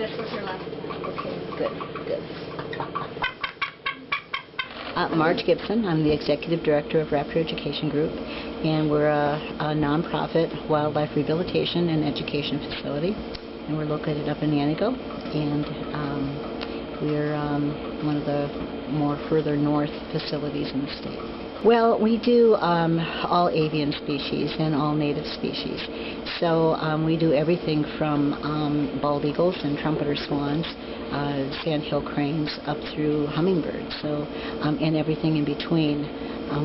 This was her last time. Okay, good, good. Marge Gibson. I'm the Executive Director of Raptor Education Group, and we're a nonprofit wildlife rehabilitation and education facility, and we're located up in Antigo, and we're one of the more further north facilities in the state. Well, we do all avian species and all native species. So we do everything from bald eagles and trumpeter swans, sandhill cranes, up through hummingbirds, so and everything in between.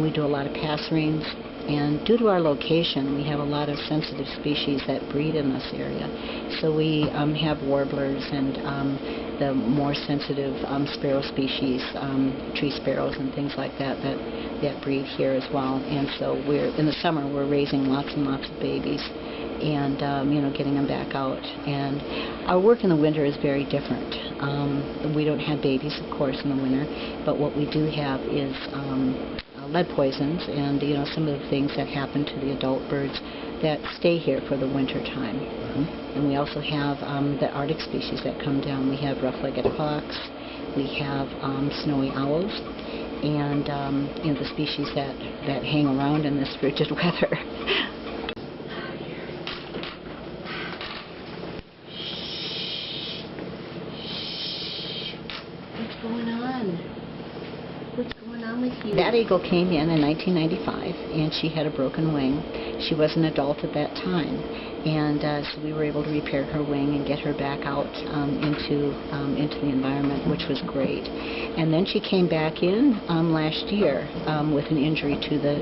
We do a lot of passerines, and due to our location, we have a lot of sensitive species that breed in this area. So we have warblers and the more sensitive sparrow species, tree sparrows and things like that breed here as well. And so in the summer we're raising lots and lots of babies, and getting them back out. And our work in the winter is very different. We don't have babies, of course, in the winter, but what we do have is lead poisons and some of the things that happen to the adult birds that stay here for the winter time. And we also have the Arctic species that come down. We have rough-legged hawks, we have snowy owls, and the species that hang around in this frigid weather. What's going on? What's going on with you? That eagle came in 1995, and she had a broken wing. She was an adult at that time, and so we were able to repair her wing and get her back out into the environment, which was great. And then she came back in last year with an injury to the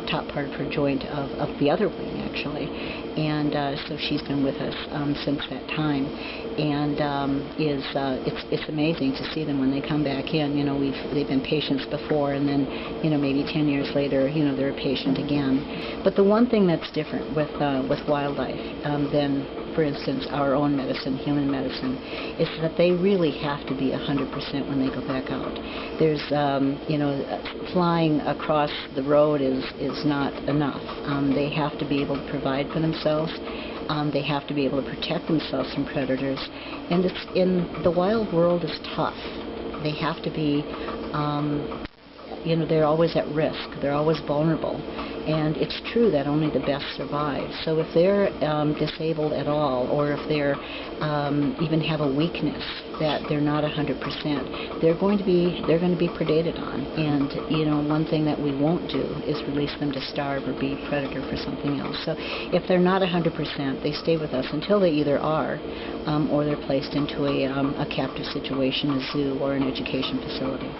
top part of her joint of the other wing, actually. And so she's been with us since that time, and it's amazing to see them when they come back in. They've been patients before, and then maybe 10 years later they're a patient again. But the one thing that's different with wildlife than, for instance, our own medicine, human medicine, is that they really have to be 100% when they go back out. There's flying across the road is not enough. They have to be able to provide for themselves. They have to be able to protect themselves from predators, and the wild world is tough. They have to be, they're always at risk. They're always vulnerable, and it's true that only the best survive. So if they're disabled at all, or if they're even have a weakness that they're not 100%, they're going to be predated on. And one thing that we won't do is release them to starve or be a predator for something else. So if they're not 100%, they stay with us until they either are or they're placed into a captive situation, a zoo, or an education facility.